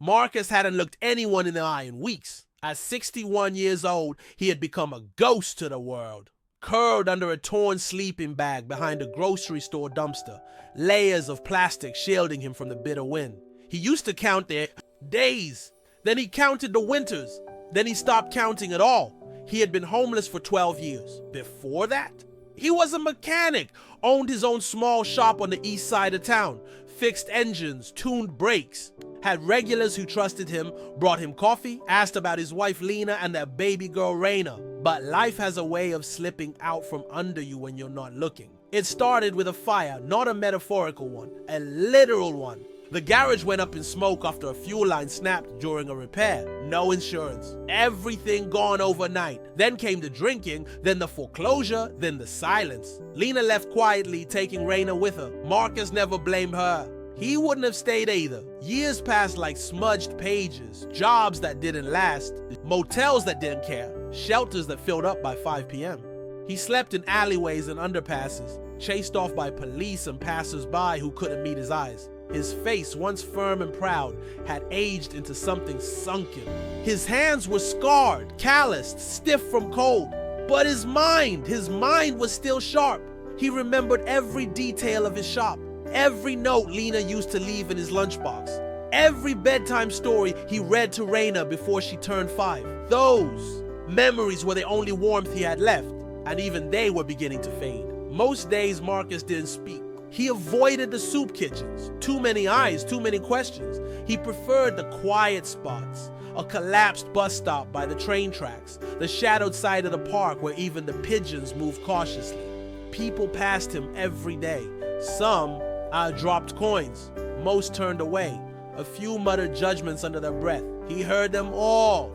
Marcus hadn't looked anyone in the eye in weeks. At 61 years old, he had become a ghost to the world. Curled under a torn sleeping bag behind a grocery store dumpster, layers of plastic shielding him from the bitter wind. He used to count their days, then he counted the winters, then he stopped counting at all. He had been homeless for 12 years. Before that, he was a mechanic, owned his own small shop on the east side of town, fixed engines, tuned brakes, had regulars who trusted him, brought him coffee, asked about his wife Lena and their baby girl Raina. But life has a way of slipping out from under you when you're not looking. It started with a fire, not a metaphorical one, a literal one. The garage went up in smoke after a fuel line snapped during a repair. No insurance. Everything gone overnight. Then came the drinking, then the foreclosure, then the silence. Lena left quietly, taking Raina with her. Marcus never blamed her. He wouldn't have stayed either. Years passed like smudged pages, jobs that didn't last, motels that didn't care, shelters that filled up by 5 p.m. He slept in alleyways and underpasses, chased off by police and passers-by who couldn't meet his eyes. His face, once firm and proud, had aged into something sunken. His hands were scarred, calloused, stiff from cold. But his mind was still sharp. He remembered every detail of his shop, every note Lena used to leave in his lunchbox, every bedtime story he read to Raina before she turned 5. Those memories were the only warmth he had left, and even they were beginning to fade. Most days Marcus didn't speak. He avoided the soup kitchens. Too many eyes, too many questions. He preferred the quiet spots. A collapsed bus stop by the train tracks, the shadowed side of the park where even the pigeons moved cautiously. People passed him every day. Some dropped coins. Most turned away. A few muttered judgments under their breath. He heard them all.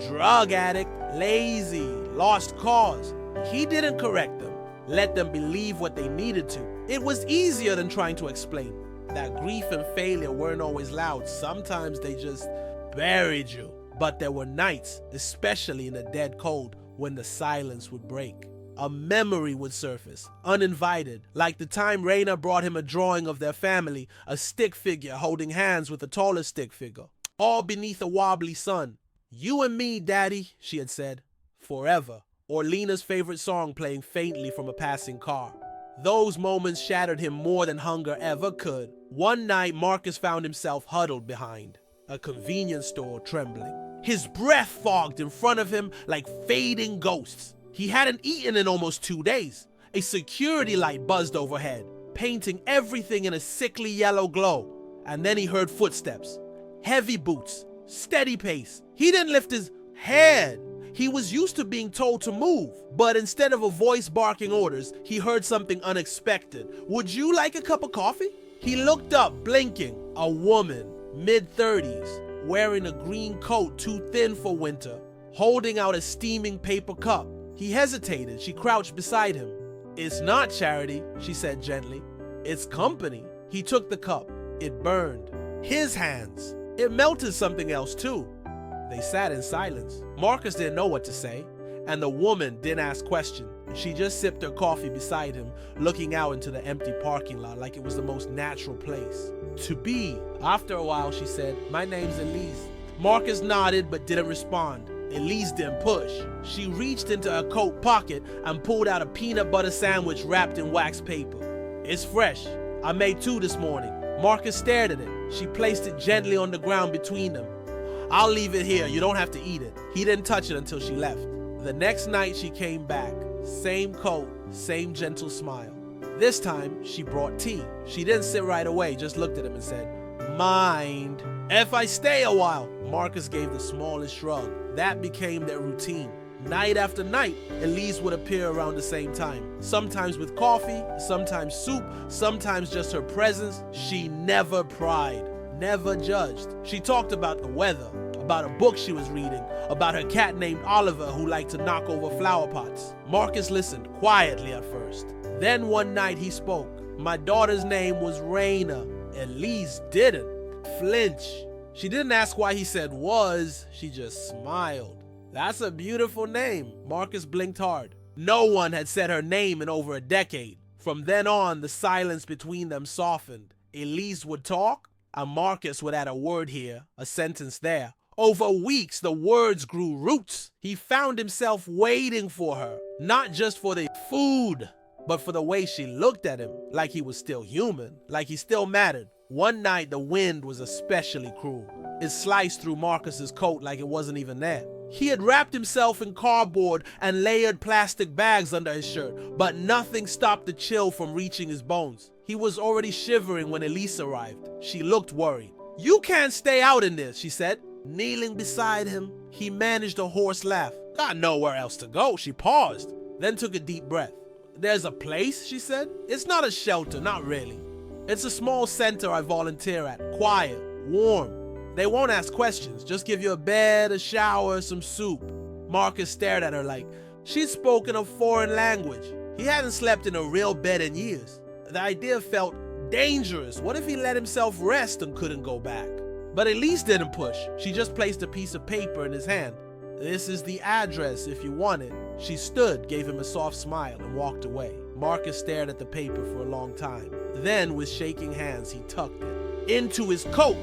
Drug addict, lazy, lost cause. He didn't correct them. Let them believe what they needed to. It was easier than trying to explain that grief and failure weren't always loud. Sometimes they just buried you. But there were nights, especially in the dead cold, when the silence would break. A memory would surface, uninvited, like the time Raina brought him a drawing of their family, a stick figure holding hands with a taller stick figure, all beneath a wobbly sun. "You and me, Daddy," she had said, "forever." Or Lena's favorite song playing faintly from a passing car. Those moments shattered him more than hunger ever could. One night, Marcus found himself huddled behind a convenience store, trembling. His breath fogged in front of him like fading ghosts. He hadn't eaten in almost 2 days. A security light buzzed overhead, painting everything in a sickly yellow glow. And then he heard footsteps. Heavy boots, steady pace. He didn't lift his head. He was used to being told to move, but instead of a voice barking orders, he heard something unexpected. "Would you like a cup of coffee?" He looked up, blinking. A woman, mid-30s, wearing a green coat too thin for winter, holding out a steaming paper cup. He hesitated. She crouched beside him. "It's not charity," she said gently. "It's company." He took the cup. It burned. His hands. It melted something else too. They sat in silence. Marcus didn't know what to say, and the woman didn't ask questions. She just sipped her coffee beside him, looking out into the empty parking lot like it was the most natural place to be. After a while, she said, "My name's Elise." Marcus nodded but didn't respond. Elise didn't push. She reached into her coat pocket and pulled out a peanut butter sandwich wrapped in wax paper. "It's fresh. I made 2 this morning." Marcus stared at it. She placed it gently on the ground between them. "I'll leave it here. You don't have to eat it." He didn't touch it until she left. The next night she came back. Same coat, same gentle smile. This time she brought tea. She didn't sit right away, just looked at him and said, "Mind if I stay a while?" Marcus gave the smallest shrug. That became their routine. Night after night, Elise would appear around the same time. Sometimes with coffee, sometimes soup, sometimes just her presence. She never pried. Never judged. She talked about the weather, about a book she was reading, about her cat named Oliver who liked to knock over flower pots. Marcus listened quietly at first. Then one night he spoke. "My daughter's name was Raina." Elise didn't flinch. She didn't ask why he said "was," she just smiled. "That's a beautiful name." Marcus blinked hard. No one had said her name in over a decade. From then on, the silence between them softened. Elise would talk, and Marcus would add a word here, a sentence there. Over weeks, the words grew roots. He found himself waiting for her, not just for the food, but for the way she looked at him, like he was still human, like he still mattered. One night, the wind was especially cruel. It sliced through Marcus's coat like it wasn't even there. He had wrapped himself in cardboard and layered plastic bags under his shirt, but nothing stopped the chill from reaching his bones. He was already shivering when Elise arrived. She looked worried. "You can't stay out in this," she said. Kneeling beside him, he managed a hoarse laugh. "Got nowhere else to go." She paused, then took a deep breath. "There's a place," she said. "It's not a shelter, not really. It's a small center I volunteer at. Quiet, warm. They won't ask questions, just give you a bed, a shower, some soup." Marcus stared at her like she'd spoken a foreign language. He hadn't slept in a real bed in years. The idea felt dangerous. What if he let himself rest and couldn't go back? But Elise didn't push. She just placed a piece of paper in his hand. "This is the address if you want it." She stood, gave him a soft smile, and walked away. Marcus stared at the paper for a long time. Then, with shaking hands, he tucked it into his coat.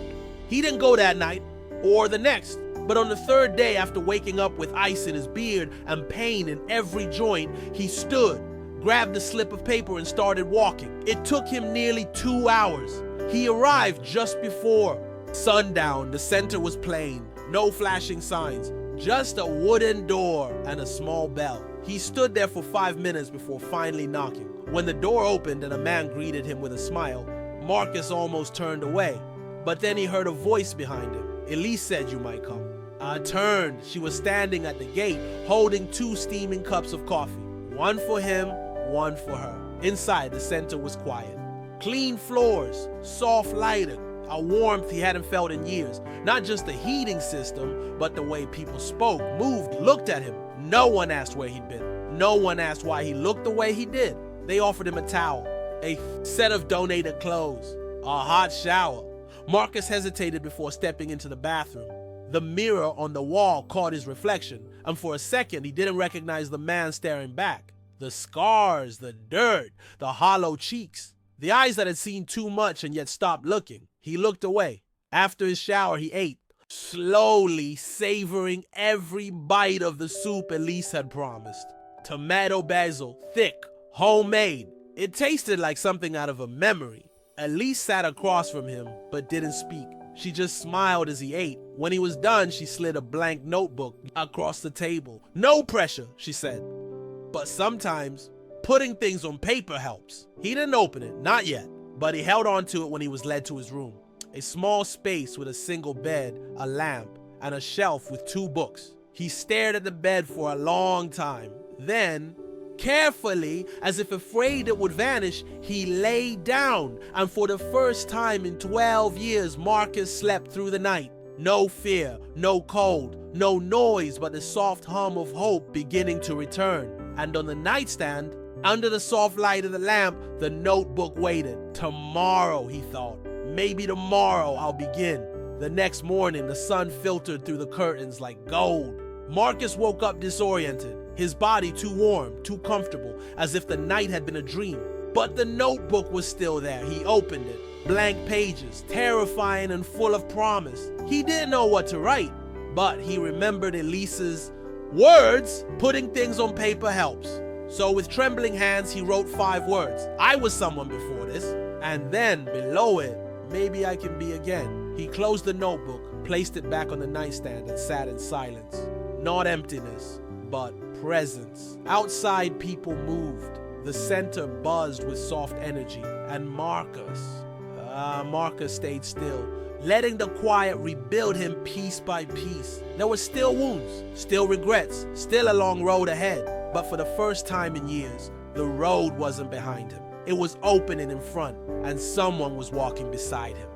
He didn't go that night, or the next, but on the third day after waking up with ice in his beard and pain in every joint, he stood, grabbed the slip of paper and started walking. It took him nearly 2 hours. He arrived just before sundown. The center was plain, no flashing signs, just a wooden door and a small bell. He stood there for 5 minutes before finally knocking. When the door opened and a man greeted him with a smile, Marcus almost turned away. But then he heard a voice behind him. "Elise said you might come." I turned. She was standing at the gate, holding 2 steaming cups of coffee. One for him, one for her. Inside, the center was quiet. Clean floors, soft lighting, a warmth he hadn't felt in years. Not just the heating system, but the way people spoke, moved, looked at him. No one asked where he'd been. No one asked why he looked the way he did. They offered him a towel, a set of donated clothes, a hot shower. Marcus hesitated before stepping into the bathroom. The mirror on the wall caught his reflection, and for a second he didn't recognize the man staring back. The scars, the dirt, the hollow cheeks, the eyes that had seen too much and yet stopped looking. He looked away. After his shower, he ate, slowly savoring every bite of the soup Elise had promised. Tomato basil, thick, homemade. It tasted like something out of a memory. Elise sat across from him, but didn't speak. She just smiled as he ate. When he was done, she slid a blank notebook across the table. "No pressure," she said. "But sometimes putting things on paper helps." He didn't open it, not yet, but he held on to it when he was led to his room. A small space with a single bed, a lamp, and a shelf with 2 books. He stared at the bed for a long time. Then, carefully, as if afraid it would vanish, he lay down, and for the first time in 12 years, Marcus slept through the night. No fear, no cold, no noise but the soft hum of hope beginning to return. And on the nightstand, under the soft light of the lamp, the notebook waited. Tomorrow, he thought. Maybe tomorrow I'll begin. The next morning, the sun filtered through the curtains like gold. Marcus woke up disoriented, his body too warm, too comfortable, as if the night had been a dream. But the notebook was still there. He opened it. Blank pages, terrifying and full of promise. He didn't know what to write, but he remembered Elise's words. Putting things on paper helps. So with trembling hands, he wrote 5 words. "I was someone before this." And then below it, "Maybe I can be again." He closed the notebook, placed it back on the nightstand, and sat in silence. Not emptiness, but presence. Outside, people moved. The center buzzed with soft energy. And Marcus stayed still, letting the quiet rebuild him piece by piece. There were still wounds, still regrets, still a long road ahead. But for the first time in years, the road wasn't behind him. It was opening in front, and someone was walking beside him.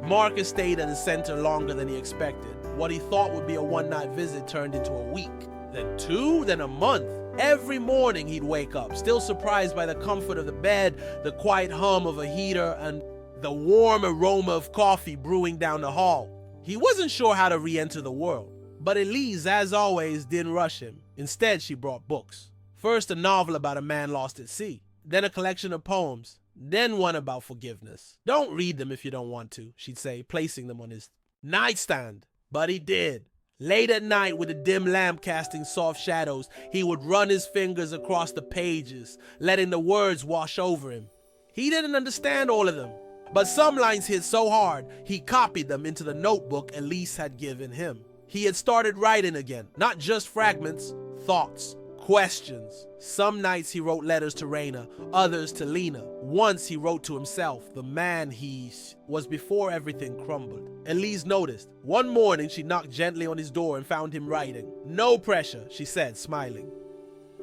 Marcus stayed at the center longer than he expected. What he thought would be a one-night visit turned into a week, then 2, then a month. Every morning he'd wake up, still surprised by the comfort of the bed, the quiet hum of a heater, and the warm aroma of coffee brewing down the hall. He wasn't sure how to re-enter the world, but Elise, as always, didn't rush him. Instead, she brought books. First, a novel about a man lost at sea, then a collection of poems, then one about forgiveness. Don't read them if you don't want to, she'd say, placing them on his nightstand. But he did. Late at night, with a dim lamp casting soft shadows, he would run his fingers across the pages, letting the words wash over him. He didn't understand all of them, but some lines hit so hard, he copied them into the notebook Elise had given him. He had started writing again, not just fragments, thoughts, questions. Some nights he wrote letters to Raina, others to Lena. Once he wrote to himself, the man he was before everything crumbled. Elise noticed. One morning she knocked gently on his door and found him writing. "No pressure," she said, smiling.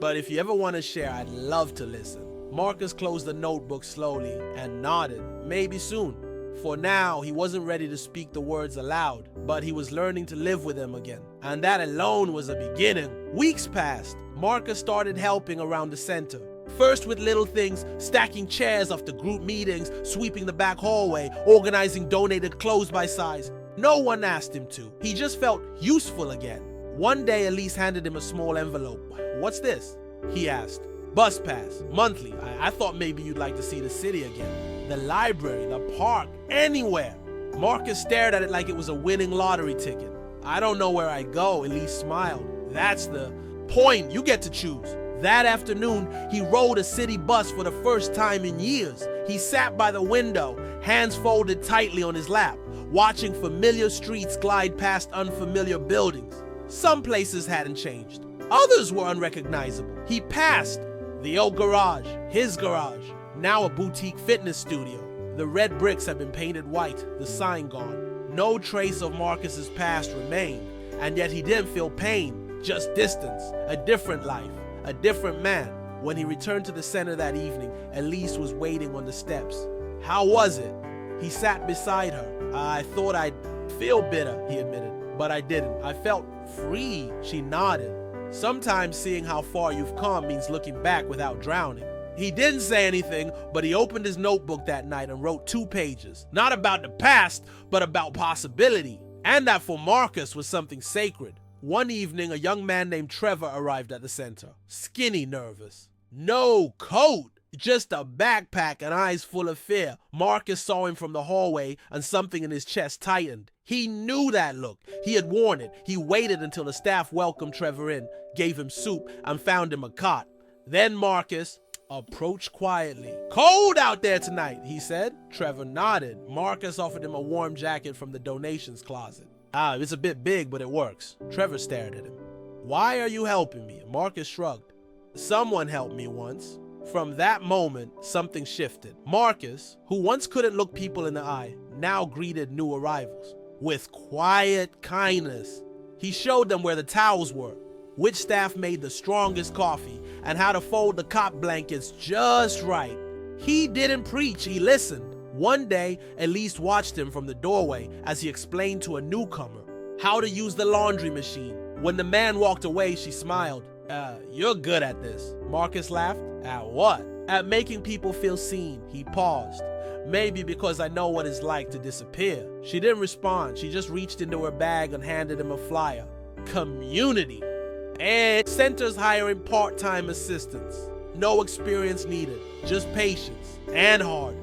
"But if you ever want to share, I'd love to listen." Marcus closed the notebook slowly and nodded. Maybe soon. For now, he wasn't ready to speak the words aloud, but he was learning to live with them again. And that alone was a beginning. Weeks passed. Marcus started helping around the center. First with little things, stacking chairs after group meetings, sweeping the back hallway, organizing donated clothes by size. No one asked him to. He just felt useful again. One day, Elise handed him a small envelope. "What's this?" he asked. "Bus pass, monthly. I thought maybe you'd like to see the city again. The library, the park, anywhere." Marcus stared at it like it was a winning lottery ticket. "I don't know where I go," Elise smiled. "That's the point. You get to choose." That afternoon, he rode a city bus for the first time in years. He sat by the window, hands folded tightly on his lap, watching familiar streets glide past unfamiliar buildings. Some places hadn't changed. Others were unrecognizable. He passed the old garage, his garage, now a boutique fitness studio. The red bricks had been painted white, the sign gone. No trace of Marcus's past remained, and yet he didn't feel pain, just distance, a different life, a different man. When he returned to the center that evening, Elise was waiting on the steps. "How was it?" He sat beside her. "I thought I'd feel bitter," he admitted, "but I didn't. I felt free," she nodded. "Sometimes seeing how far you've come means looking back without drowning." He didn't say anything, but he opened his notebook that night and wrote 2 pages. Not about the past, but about possibility. And that for Marcus was something sacred. One evening, a young man named Trevor arrived at the center. Skinny, nervous. No coat, just a backpack and eyes full of fear. Marcus saw him from the hallway and something in his chest tightened. He knew that look. He had worn it. He waited until the staff welcomed Trevor in, gave him soup, and found him a cot. Then Marcus approached quietly. "Cold out there tonight," he said. Trevor nodded. Marcus offered him a warm jacket from the donations closet. It's a bit big, but it works." Trevor stared at him. "Why are you helping me?" Marcus shrugged. "Someone helped me once." From that moment, something shifted. Marcus, who once couldn't look people in the eye, now greeted new arrivals with quiet kindness. He showed them where the towels were, which staff made the strongest coffee, and how to fold the cot blankets just right. He didn't preach, he listened. One day, Elise watched him from the doorway as he explained to a newcomer how to use the laundry machine. When the man walked away, she smiled. You're good at this." Marcus laughed. "At what?" "At making people feel seen." He paused. "Maybe because I know what it's like to disappear." She didn't respond. She just reached into her bag and handed him a flyer. "Community. And centers hiring part-time assistants. No experience needed, just patience and heart."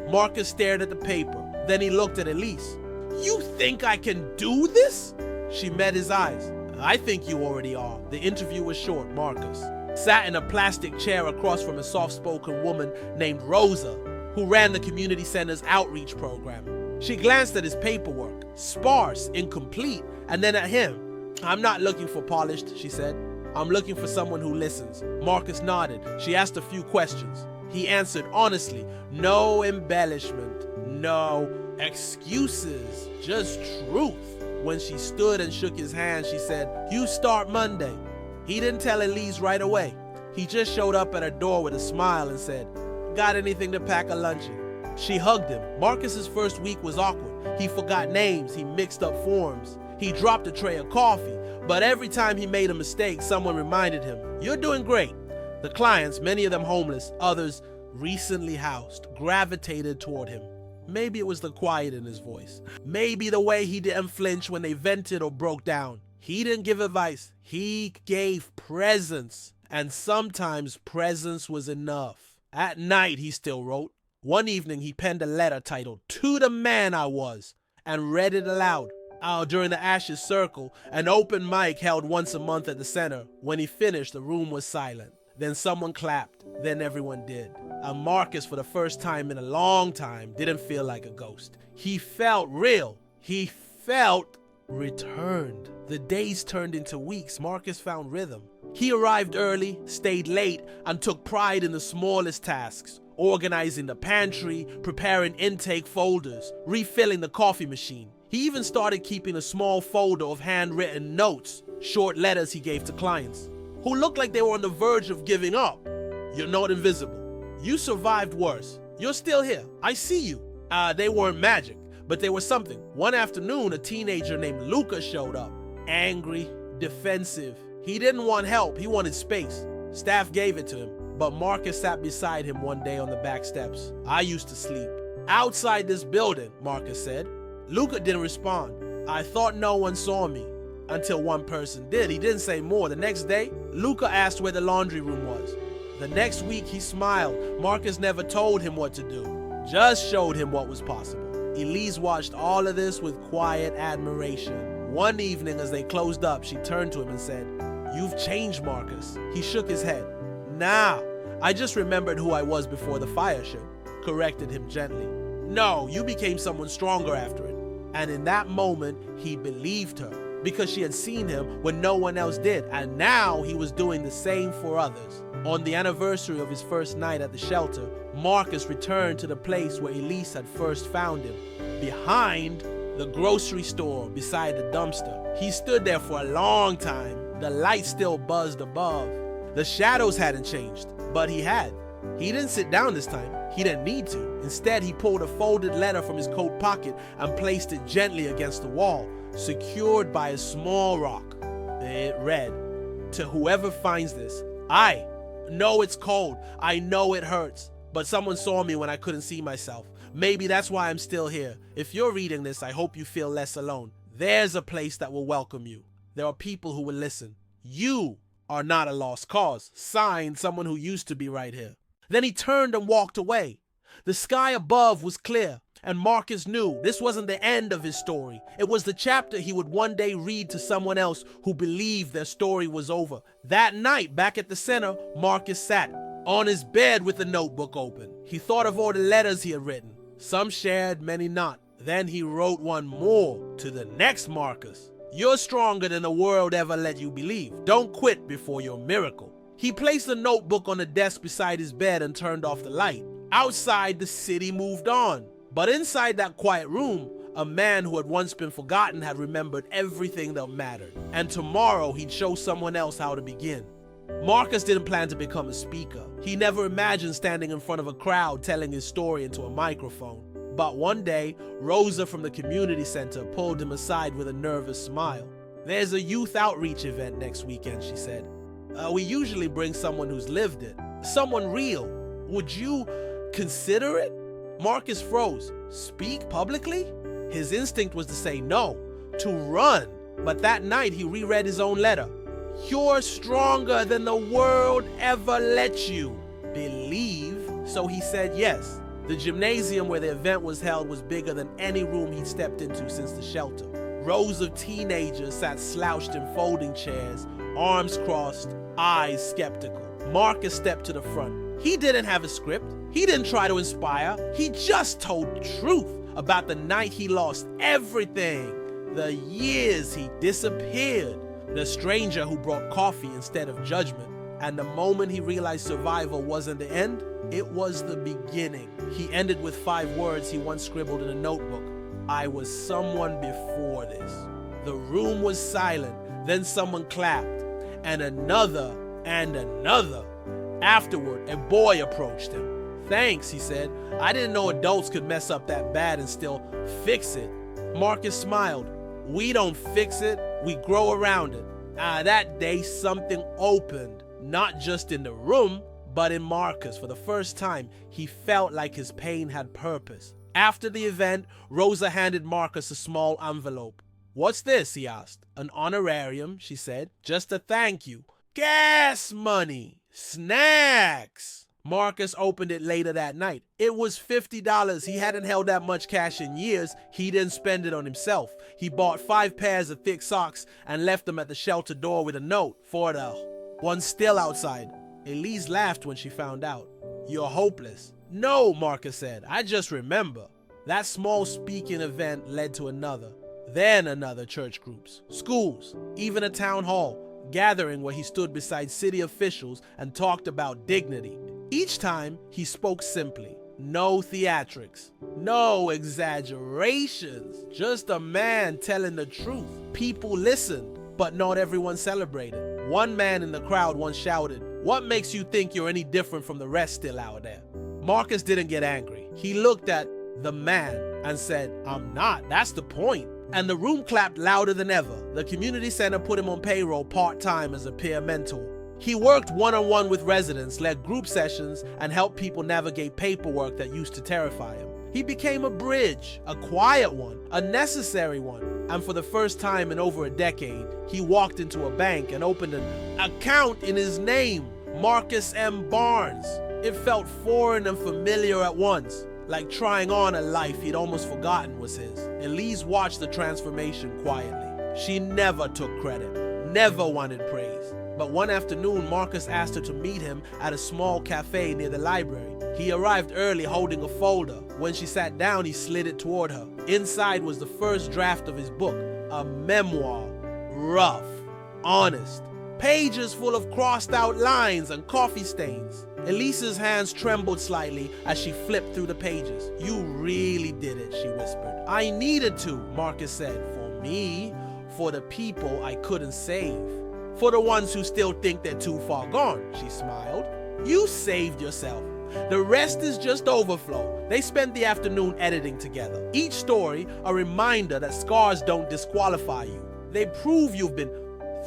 Marcus stared at the paper. Then he looked at Elise. "You think I can do this?" She met his eyes. "I think you already are." The interview was short. Marcus sat in a plastic chair across from a soft-spoken woman named Rosa, who ran the community center's outreach program. She glanced at his paperwork, sparse, incomplete, and then at him. "I'm not looking for polished," she said. "I'm looking for someone who listens." Marcus nodded. She asked a few questions. He answered honestly. No embellishment, no excuses, just truth. When she stood and shook his hand, she said, "You start Monday." He didn't tell Elise right away. He just showed up at her door with a smile and said, "Got anything to pack a lunch in?" She hugged him. Marcus's first week was awkward. He forgot names, he mixed up forms, he dropped a tray of coffee, but every time he made a mistake, someone reminded him, "You're doing great." The clients, many of them homeless, others recently housed, gravitated toward him. Maybe it was the quiet in his voice. Maybe the way he didn't flinch when they vented or broke down. He didn't give advice. He gave presence. And sometimes presence was enough. At night, he still wrote, One evening, he penned a letter titled, "To the Man I Was," and read it aloud. During the Ashes Circle, an open mic held once a month at the center. When he finished, the room was silent. Then someone clapped. Then everyone did. Marcus, for the first time in a long time, didn't feel like a ghost. He felt real. He felt returned. The days turned into weeks. Marcus found rhythm. He arrived early, stayed late, and took pride in the smallest tasks. Organizing the pantry, preparing intake folders, refilling the coffee machine. He even started keeping a small folder of handwritten notes, short letters he gave to clients who looked like they were on the verge of giving up. "You're not invisible. You survived worse. You're still here. I see you." They weren't magic, but they were something. One afternoon, a teenager named Luca showed up. Angry, defensive. He didn't want help, he wanted space. Staff gave it to him, but Marcus sat beside him one day on the back steps. "I used to sleep outside this building," Marcus said. Luca didn't respond. "I thought no one saw me until one person did." He didn't say more. The next day, Luca asked where the laundry room was. The next week, he smiled. Marcus never told him what to do, just showed him what was possible. Elise watched all of this with quiet admiration. One evening, as they closed up, she turned to him and said, "You've changed, Marcus." He shook his head. "Nah, I just remembered who I was before the fire show," corrected him gently. "No, you became someone stronger after it." And in that moment, he believed her, because she had seen him when no one else did, and now he was doing the same for others. On the anniversary of his first night at the shelter, Marcus returned to the place where Elise had first found him, behind the grocery store beside the dumpster. He stood there for a long time. The light still buzzed above. The shadows hadn't changed, but he had. He didn't sit down this time. He didn't need to. Instead, he pulled a folded letter from his coat pocket and placed it gently against the wall, secured by a small rock. It read, "To whoever finds this, I know it's cold. I know it hurts. But someone saw me when I couldn't see myself. Maybe that's why I'm still here. If you're reading this, I hope you feel less alone. There's a place that will welcome you. There are people who will listen. You are not a lost cause." Signed, someone who used to be right here. Then he turned and walked away. The sky above was clear, and Marcus knew this wasn't the end of his story. It was the chapter he would one day read to someone else who believed their story was over. That night, back at the center, Marcus sat on his bed with the notebook open. He thought of all the letters he had written. Some shared, many not. Then he wrote one more to the next Marcus. "You're stronger than the world ever let you believe. Don't quit before your miracle." He placed the notebook on the desk beside his bed and turned off the light. Outside, the city moved on. But inside that quiet room, a man who had once been forgotten had remembered everything that mattered. And tomorrow, he'd show someone else how to begin. Marcus didn't plan to become a speaker. He never imagined standing in front of a crowd telling his story into a microphone. But one day, Rosa from the community center pulled him aside with a nervous smile. "There's a youth outreach event next weekend," she said. "We usually bring someone who's lived it, someone real. Would you consider it?" Marcus froze. Speak publicly? His instinct was to say no, to run. But that night, he reread his own letter. "You're stronger than the world ever let you believe." So he said yes. The gymnasium where the event was held was bigger than any room he'd stepped into since the shelter. Rows of teenagers sat slouched in folding chairs, arms crossed, eyes skeptical. Marcus stepped to the front. He didn't have a script. He didn't try to inspire. He just told the truth about the night he lost everything, the years he disappeared, the stranger who brought coffee instead of judgment. And the moment he realized survival wasn't the end, it was the beginning. He ended with 5 words he once scribbled in a notebook. "I was someone before this." The room was silent. Then someone clapped, and another and another. Afterward, a boy approached him. "Thanks," he said. "I didn't know adults could mess up that bad and still fix it." Marcus smiled. "We don't fix it, we grow around it." That day, something opened, not just in the room, but in Marcus. For the first time, he felt like his pain had purpose. After the event, Rosa handed Marcus a small envelope. "What's this?" he asked. "An honorarium," she said. "Just a thank you." "Gas money! Snacks!" Marcus opened it later that night. It was $50. He hadn't held that much cash in years. He didn't spend it on himself. He bought 5 pairs of thick socks and left them at the shelter door with a note for the one still outside. Elise laughed when she found out. "You're hopeless." "No," Marcus said. "I just remember." That small speaking event led to another. Then another. Church groups, schools, even a town hall gathering where he stood beside city officials and talked about dignity. Each time he spoke simply. No theatrics, no exaggerations, just a man telling the truth. People listened, but not everyone celebrated. One man in the crowd once shouted, "What makes you think you're any different from the rest still out there?" Marcus didn't get angry. He looked at the man and said, "I'm not, that's the point." And the room clapped louder than ever. The community center put him on payroll part-time as a peer mentor. He worked one-on-one with residents, led group sessions, and helped people navigate paperwork that used to terrify him. He became a bridge, a quiet one, a necessary one. And for the first time in over a decade, he walked into a bank and opened an account in his name, Marcus M. Barnes. It felt foreign and familiar at once, like trying on a life he'd almost forgotten was his. Elise watched the transformation quietly. She never took credit, never wanted praise. But one afternoon, Marcus asked her to meet him at a small cafe near the library. He arrived early holding a folder. When she sat down, he slid it toward her. Inside was the first draft of his book, a memoir. Rough, honest, pages full of crossed out lines and coffee stains. Elise's hands trembled slightly as she flipped through the pages. "You really did it," she whispered. "I needed to," Marcus said. "For me, for the people I couldn't save. For the ones who still think they're too far gone," she smiled. "You saved yourself. The rest is just overflow." They spent the afternoon editing together. Each story a reminder that scars don't disqualify you. They prove you've been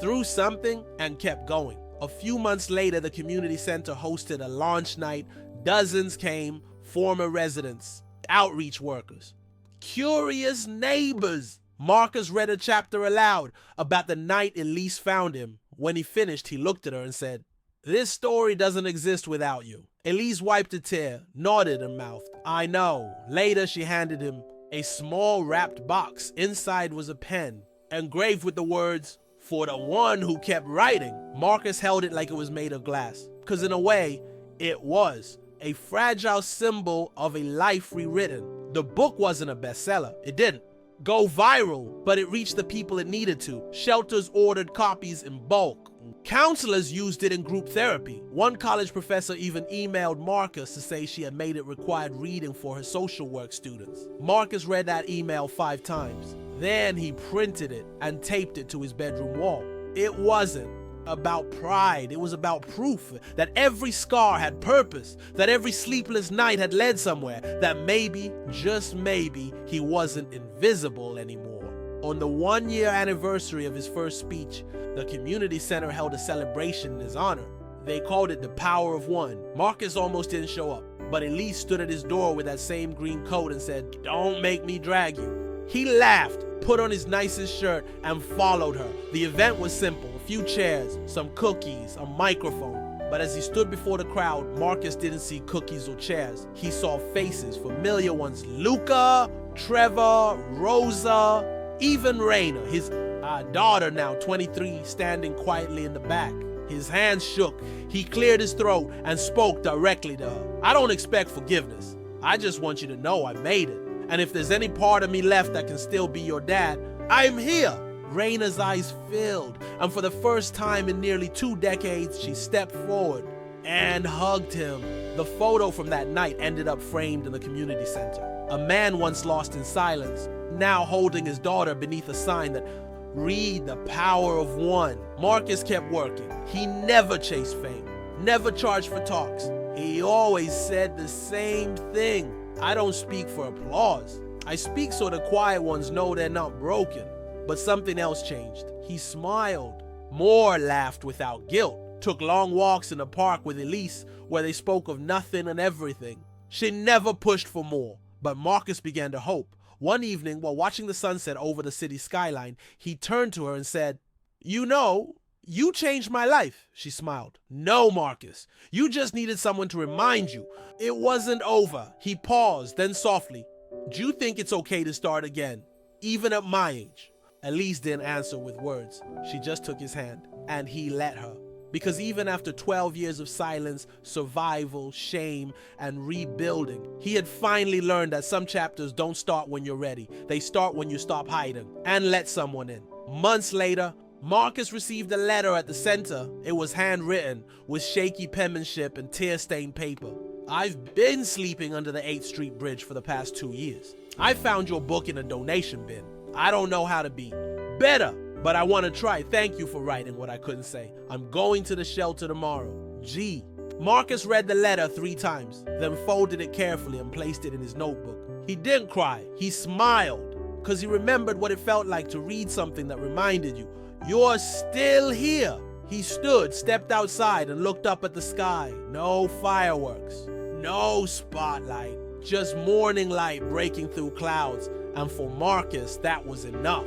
through something and kept going. A few months later, the community center hosted a launch night. Dozens came, former residents, outreach workers, curious neighbors. Marcus read a chapter aloud about the night Elise found him. When he finished, he looked at her and said, "This story doesn't exist without you." Elise wiped a tear, nodded and mouthed, "I know." Later, she handed him a small wrapped box. Inside was a pen, engraved with the words, "For the one who kept writing." Marcus held it like it was made of glass, because in a way, it was a fragile symbol of a life rewritten. The book wasn't a bestseller. It didn't go viral, but it reached the people it needed to. Shelters ordered copies in bulk. Counselors used it in group therapy. One college professor even emailed Marcus to say she had made it required reading for her social work students. Marcus read that email 5 times. Then he printed it and taped it to his bedroom wall. It wasn't about pride. It was about proof that every scar had purpose, that every sleepless night had led somewhere, that maybe, just maybe, he wasn't invisible anymore. On the 1-year anniversary of his first speech, the community center held a celebration in his honor. They called it the Power of One. Marcus almost didn't show up, but Elise stood at his door with that same green coat and said, "Don't make me drag you." He laughed, put on his nicest shirt, and followed her. The event was simple. A few chairs, some cookies, a microphone. But as he stood before the crowd, Marcus didn't see cookies or chairs. He saw faces, familiar ones. Luca, Trevor, Rosa, even Raina, his daughter now 23, standing quietly in the back. His hands shook. He cleared his throat and spoke directly to her. "I don't expect forgiveness. I just want you to know I made it. And if there's any part of me left that can still be your dad, I'm here." Raina's eyes filled, and for the first time in nearly 2 decades, she stepped forward and hugged him. The photo from that night ended up framed in the community center. A man once lost in silence, now holding his daughter beneath a sign that read "The Power of One." Marcus kept working. He never chased fame, never charged for talks. He always said the same thing: "I don't speak for applause. I speak so the quiet ones know they're not broken." But something else changed. He smiled. More laughed without guilt. Took long walks in the park with Elise where they spoke of nothing and everything. She never pushed for more, but Marcus began to hope. One evening, while watching the sunset over the city skyline, he turned to her and said, "You know, You changed my life, she smiled. No, Marcus. You just needed someone to remind you. It wasn't over. He paused, then softly. Do you think it's okay to start again? Even at my age? Elise didn't answer with words. She just took his hand, and he let her. Because even after 12 years of silence, survival, shame, and rebuilding, he had finally learned that some chapters don't start when you're ready. They start when you stop hiding and let someone in. Months later, Marcus received a letter at the center. It was handwritten with shaky penmanship and tear-stained paper. I've been sleeping under the 8th Street Bridge for the past 2 years. I found your book in a donation bin. I don't know how to be better, but I want to try. Thank you for writing what I couldn't say. I'm going to the shelter tomorrow. G. Marcus read the letter 3 times, then folded it carefully and placed it in his notebook. He didn't cry. He smiled, because he remembered what it felt like to read something that reminded you, you're still here. He stood, stepped outside, and looked up at the sky. No fireworks, no spotlight, just morning light breaking through clouds. And for Marcus, that was enough.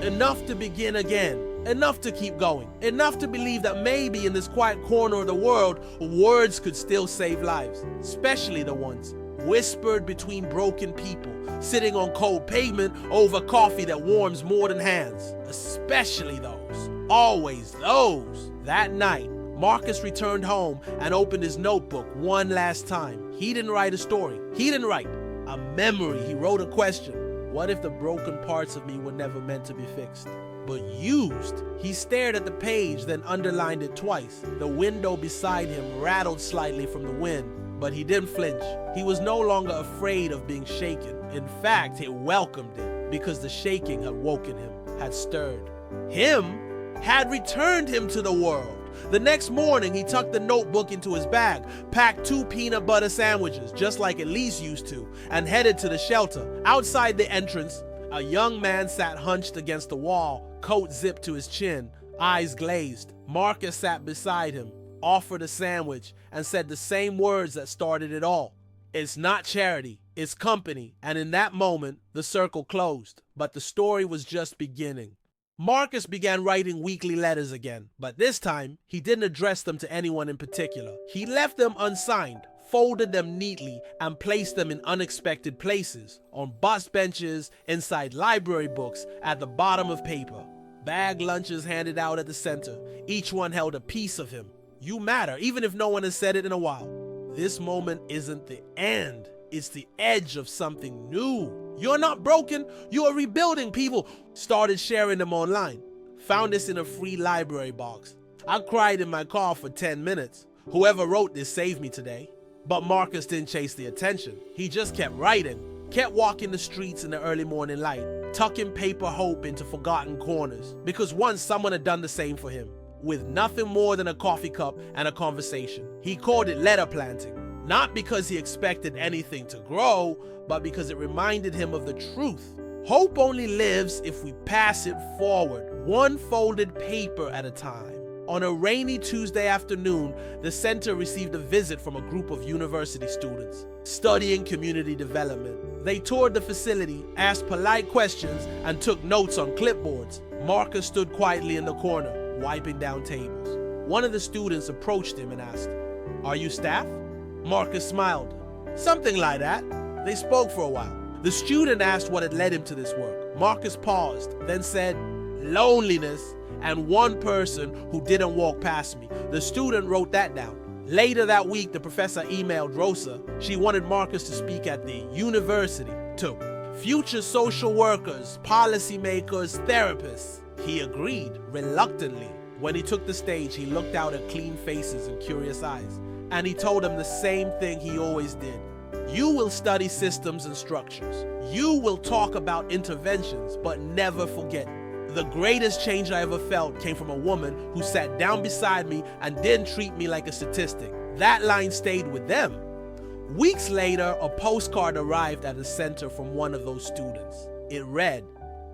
Enough to begin again. Enough to keep going. Enough to believe that maybe in this quiet corner of the world, words could still save lives. Especially the ones whispered between broken people, sitting on cold pavement over coffee that warms more than hands. Especially those. Always those. That night, Marcus returned home and opened his notebook one last time. He didn't write a story. He didn't write a memory. He wrote a question. What if the broken parts of me were never meant to be fixed, but used? He stared at the page, then underlined it twice. The window beside him rattled slightly from the wind, but he didn't flinch. He was no longer afraid of being shaken. In fact, he welcomed it, because the shaking had woken him, had stirred him, had returned him to the world. The next morning, he tucked the notebook into his bag, packed 2 peanut butter sandwiches, just like Elise used to, and headed to the shelter. Outside the entrance, a young man sat hunched against the wall, coat zipped to his chin, eyes glazed. Marcus sat beside him, offered a sandwich, and said the same words that started it all. It's not charity, it's company. And in that moment, the circle closed. But the story was just beginning. Marcus began writing weekly letters again, but this time, he didn't address them to anyone in particular. He left them unsigned, folded them neatly, and placed them in unexpected places, on bus benches, inside library books, at the bottom of paper. Bag lunches handed out at the center. Each one held a piece of him. You matter, even if no one has said it in a while. This moment isn't the end. It's the edge of something new. You're not broken, you are rebuilding. People started sharing them online. Found this in a free library box. I cried in my car for 10 minutes. Whoever wrote this saved me today. But Marcus didn't chase the attention. He just kept writing, kept walking the streets in the early morning light, tucking paper hope into forgotten corners. Because once someone had done the same for him, with nothing more than a coffee cup and a conversation. He called it letter planting. Not because he expected anything to grow, but because it reminded him of the truth. Hope only lives if we pass it forward, one folded paper at a time. On a rainy Tuesday afternoon, the center received a visit from a group of university students studying community development. They toured the facility, asked polite questions, and took notes on clipboards. Marcus stood quietly in the corner, wiping down tables. One of the students approached him and asked, "Are you staff?" Marcus smiled. "Something like that." They spoke for a while. The student asked what had led him to this work. Marcus paused, then said, "Loneliness and one person who didn't walk past me." The student wrote that down. Later that week, the professor emailed Rosa. She wanted Marcus to speak at the university to future social workers, policymakers, therapists. He agreed, reluctantly. When he took the stage, he looked out at clean faces and curious eyes. And he told them the same thing he always did. You will study systems and structures. You will talk about interventions, but never forget. The greatest change I ever felt came from a woman who sat down beside me and didn't treat me like a statistic. That line stayed with them. Weeks later, a postcard arrived at the center from one of those students. It read,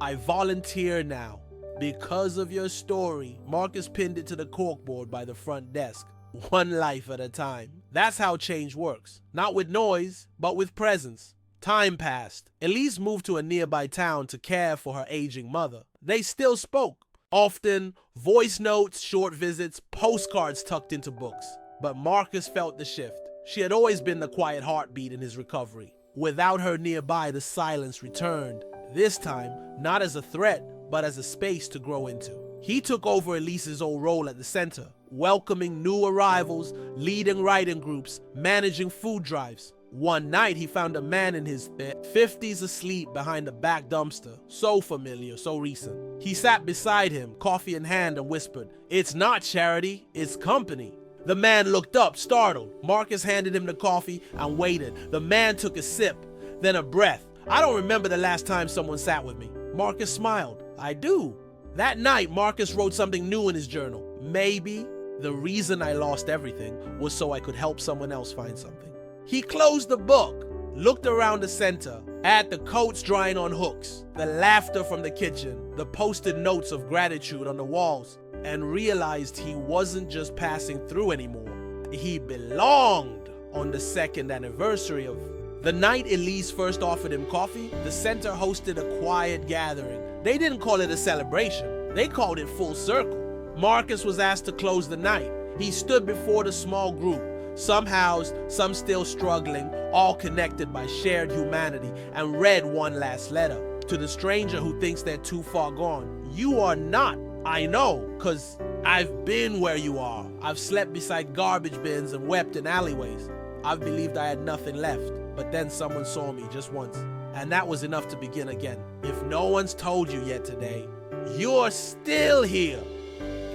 "I volunteer now. Because of your story." Marcus pinned it to the corkboard by the front desk. One life at a time. That's how change works. Not with noise, but with presence. Time passed. Elise moved to a nearby town to care for her aging mother. They still spoke. Often, voice notes, short visits, postcards tucked into books. But Marcus felt the shift. She had always been the quiet heartbeat in his recovery. Without her nearby, the silence returned. This time, not as a threat, but as a space to grow into. He took over Elise's old role at the center, welcoming new arrivals, leading writing groups, managing food drives. One night, he found a man in his 50s asleep behind a back dumpster. So familiar, so recent. He sat beside him, coffee in hand, and whispered, "It's not charity, it's company." The man looked up, startled. Marcus handed him the coffee and waited. The man took a sip, then a breath. "I don't remember the last time someone sat with me." Marcus smiled. "I do." That night, Marcus wrote something new in his journal. "Maybe the reason I lost everything was so I could help someone else find something." He closed the book, looked around the center, at the coats drying on hooks, the laughter from the kitchen, the posted notes of gratitude on the walls, and realized he wasn't just passing through anymore. He belonged. On the second anniversary of the night Elise first offered him coffee, the center hosted a quiet gathering. They didn't call it a celebration. They called it full circle. Marcus was asked to close the night. He stood before the small group, some housed, some still struggling, all connected by shared humanity, and read one last letter. To the stranger who thinks they're too far gone, "You are not. I know, 'cause I've been where you are. I've slept beside garbage bins and wept in alleyways. I've believed I had nothing left, but then someone saw me just once, and that was enough to begin again. If no one's told you yet today, you're still here.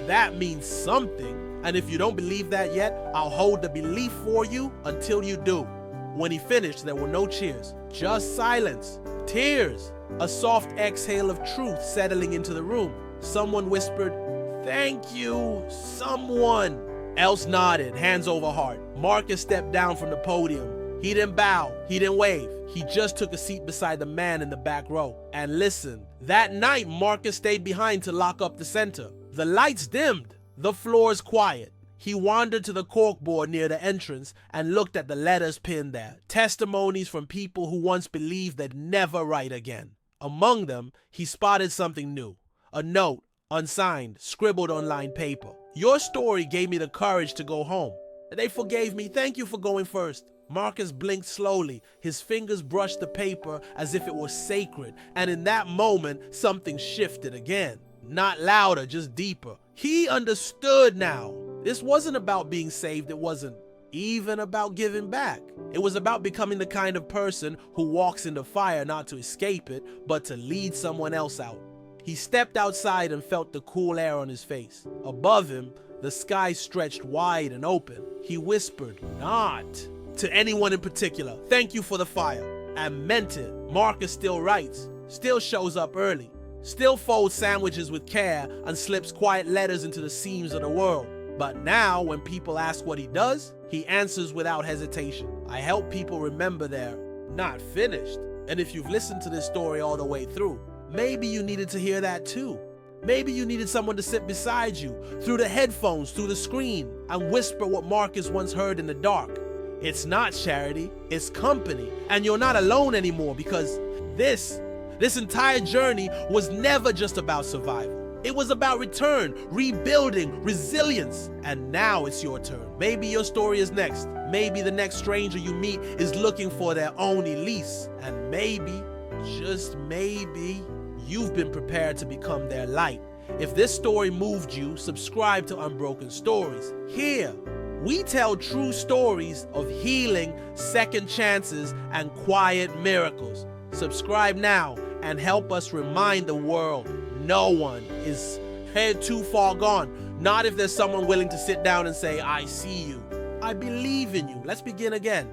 That means something. And if you don't believe that yet, I'll hold the belief for you until you do." When he finished, there were no cheers, just silence, tears, a soft exhale of truth settling into the room. Someone whispered, "Thank you, someone." Else nodded, hands over heart. Marcus stepped down from the podium. He didn't bow, he didn't wave. He just took a seat beside the man in the back row and listened. That night, Marcus stayed behind to lock up the center. The lights dimmed. The floor's quiet. He wandered to the corkboard near the entrance and looked at the letters pinned there. Testimonies from people who once believed they'd never write again. Among them, he spotted something new. A note, unsigned, scribbled on lined paper. "Your story gave me the courage to go home. They forgave me. Thank you for going first." Marcus blinked slowly. His fingers brushed the paper as if it was sacred. And in that moment, something shifted again. Not louder, just deeper. He understood now. This wasn't about being saved. It wasn't even about giving back. It was about becoming the kind of person who walks into fire not to escape it, but to lead someone else out. He stepped outside and felt the cool air on his face. Above him, the sky stretched wide and open. He whispered, "Not to anyone in particular. Thank you for the fire." And meant it. Marcus still writes, still shows up early, still folds sandwiches with care and slips quiet letters into the seams of the world. But now, when people ask what he does, he answers without hesitation. "I help people remember they're not finished." And if you've listened to this story all the way through, maybe you needed to hear that too. Maybe you needed someone to sit beside you, through the headphones, through the screen, and whisper what Marcus once heard in the dark. It's not charity, it's company. And you're not alone anymore, because this entire journey was never just about survival. It was about return, rebuilding, resilience. And now it's your turn. Maybe your story is next. Maybe the next stranger you meet is looking for their own Elise. And maybe, just maybe, you've been prepared to become their light. If this story moved you, subscribe to Unbroken Stories. Here, we tell true stories of healing, second chances, and quiet miracles. Subscribe now and help us remind the world no one is head too far gone. Not if there's someone willing to sit down and say, "I see you. I believe in you." Let's begin again.